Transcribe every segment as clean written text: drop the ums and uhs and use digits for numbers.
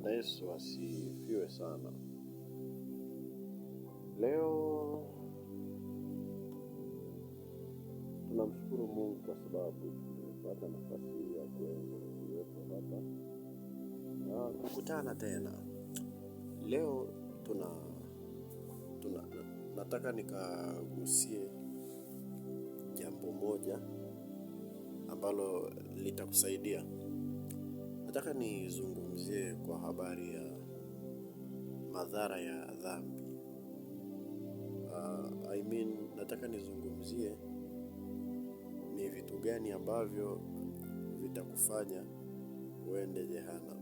Bwana Yesu asifiwe sana. Leo tunamshukuru Mungu kwa sababu tumepata nafasi ya kuwepo hapa na kukutana tena. Leo nataka nikagusie jambo moja ambalo litakusaidia. Nataka nizungumzie kwa habari ya madhara ya dhambi. Nataka nizungumzie ni vitu gani ambavyo vitakufanya uende jehanamu.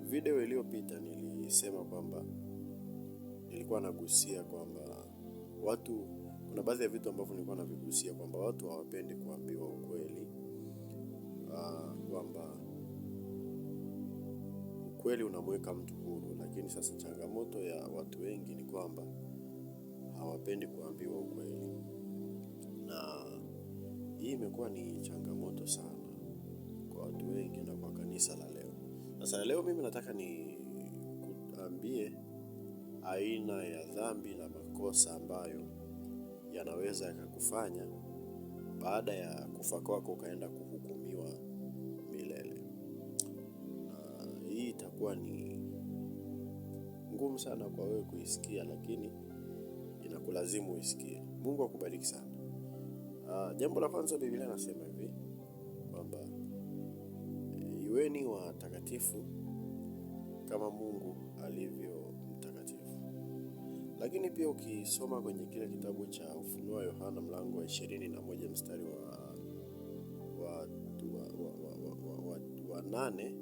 Video iliyopita nilisema kwamba nilikuwa nagusia kwamba kuna baadhi ya vitu ambavyo nilikuwa navigusia kwamba watu hawapendi kuambiwa ukweli. Kwamba ukweli unamweka mtu huru, lakini sasa changamoto ya watu wengi ni kwamba hawapendi kuambiwa ukweli. Na hii imekuwa ni changamoto sana kwa watu wengi na kwa kanisa la leo. Sasa leo mimi nataka nikuambie aina ya dhambi na makosa ambayo yanaweza yakakufanya baada ya kufa kwako ukaenda kuhukumiwa milele. Na hii itakuwa ni ngumu sana kwa wewe kuisikia, lakini inakulazimu uisikie. Mungu akubariki sana. Jambo la kwanza, Biblia inasema hivi kwamba iweni watakatifu kama Mungu alivyo mtakatifu. Lakini pia ukisoma kwenye kile kitabu cha Ufunuo Yohana mlango wa 21 mstari wa 8,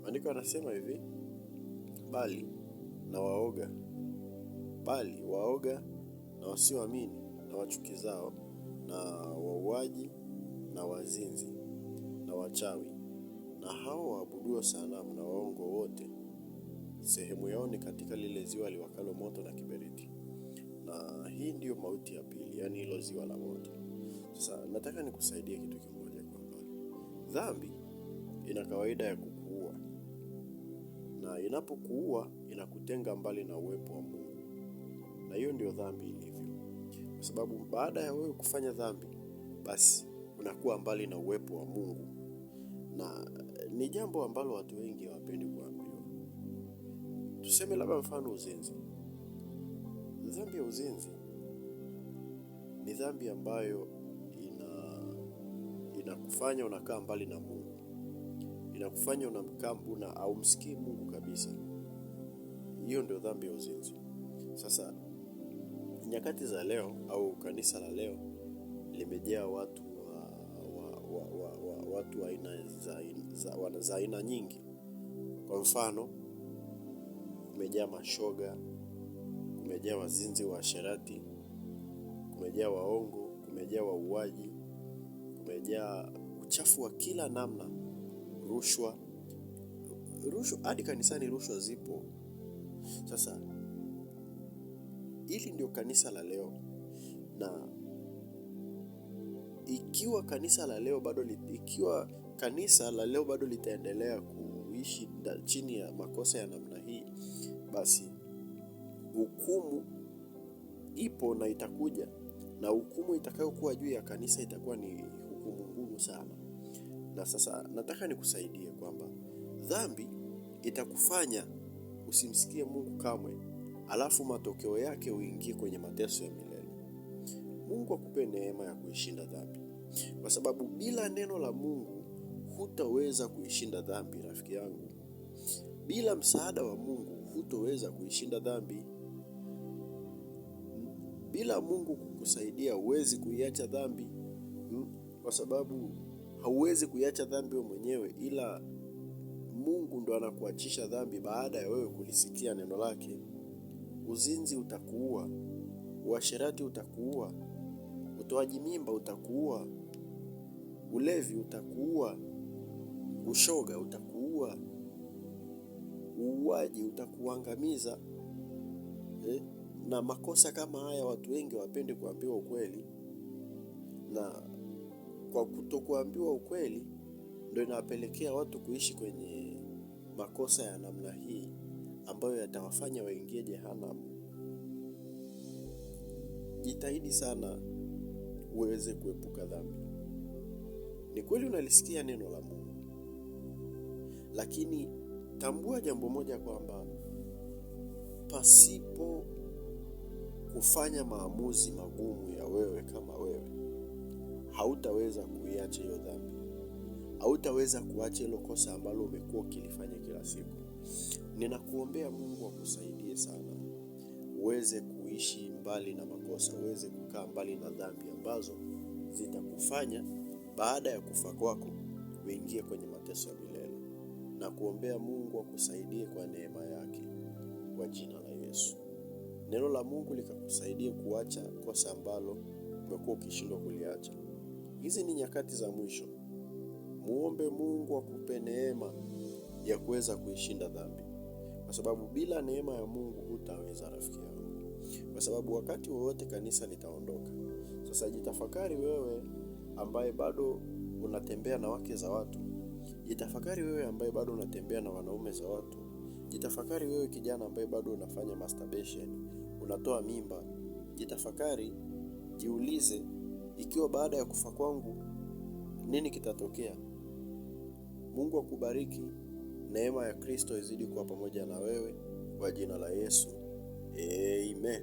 maandiko yanasema hivi: bali waoga na wasioamini na wachukizao na wauaji na wazinzi na wachawi na hao waabuduo sanamu na waongo wote, sehemu yao ni katika lile ziwa liwakalo moto na kiberiti. Na hii ndiyo mauti ya pili, yani hilo ziwa la moto. Sasa nataka nikusaidie kitu kimoja kwamba dhambi ina kawaida ya kukuua. Na inapokuua inakutenga mbali na uwepo wa Mungu. Na hiyo ndio dhambi ilivyo. Kwa sababu baada ya wewe kufanya dhambi, basi unakuwa mbali na uwepo wa Mungu. Na ni jambo ambalo watu wengi hawapendi kuambiwa. Tuseme labda mfano uzinzi. Dhambi ya uzinzi ni dhambi ambayo inakufanya unakaa mbali na Mungu. Inakufanya unamkambuna au msikii Mungu kabisa. Hiyo ndio dhambi ya uzinzi. Sasa nyakati za leo au kanisa la leo limejaa watu wa aina za aina nyingi. Kwa mfano, kumejaa mashoga, kumejaa wazinzi wa asherati, kumejaa waongo, kumejaa wauaji, kumejaa uchafu wa kila namna, rushwa hadi kanisani rushwa zipo. Sasa hili ndio kanisa la leo. Na ikiwa kanisa la leo bado litaendelea kuishi chini ya makosa ya namna hii, basi hukumu ipo na itakuja. Na hukumu itakayokuwa juu ya kanisa itakuwa ni hukumu ngumu sana. Na sasa nataka nikusaidie kwamba dhambi itakufanya usimsikie Mungu kamwe, alafu matokeo yake uingie kwenye mateso ya milele. Mungu akupe neema ya kuishinda dhambi. Kwa sababu bila neno la Mungu hutaweza kuishinda dhambi, rafiki yangu. Bila msaada wa Mungu hutaweza kuishinda dhambi. Bila Mungu kukusaidia huwezi kuiacha dhambi. Kwa sababu hauwezi kuiacha dhambi wewe mwenyewe, ila Mungu ndo anakuachisha dhambi baada ya wewe kulisikia neno lake. Uzinzi utakuua, uasherati utakuua, utoaji mimba utakuua, ulevi utakuua, ushoga utakuua, uuaji utakuangamiza. Na makosa kama haya watu wengi hawapendi kuambiwa ukweli. Na kwa kutokuambiwa ukweli ndio inapelekea watu kuishi kwenye makosa ya namna hii ambayo yatawafanya waingie jehanamu, jitahidi sana uweze kuepuka dhambi. Ni kweli unalisikia neno la Mungu, lakini tambua jambo moja, kwamba pasipo kufanya maamuzi magumu ya wewe kama wewe, hautaweza kuiacha hiyo dhambi. Hautaweza kuacha hilo kosa ambalo umekuwa ukilifanya kila siku. Ninakuombea Mungu akusaidie sana uweze kuishi mbali na makosa, uweze kukaa mbali na dhambi ambazo zitakufanya baada ya kufa kwako uingie kwenye mateso ya milele. Na kuombea Mungu akusaidie kwa neema yake, kwa jina la Yesu. Neno la Mungu likakusaidie kuacha kosa ambalo umekuwa ukishindwa kuliacha. Hizi ni nyakati za mwisho. Muombe Mungu akupe neema ya kuweza kuishinda dhambi, kwa sababu bila neema ya Mungu hutaweza, rafiki yangu. Kwa sababu wakati wowote kanisa litaondoka. Sasa jitafakari wewe ambaye bado unatembea na wake za watu. Jitafakari wewe ambaye bado unatembea na wanaume za watu. Jitafakari wewe kijana ambaye bado unafanya masturbation, unatoa mimba. Jitafakari, jiulize, ikiwa baada ya kufa kwangu nini kitatokea? Mungu akubariki. Neema ya Kristo izidi kuwa pamoja na wewe, kwa jina la Yesu. Amen.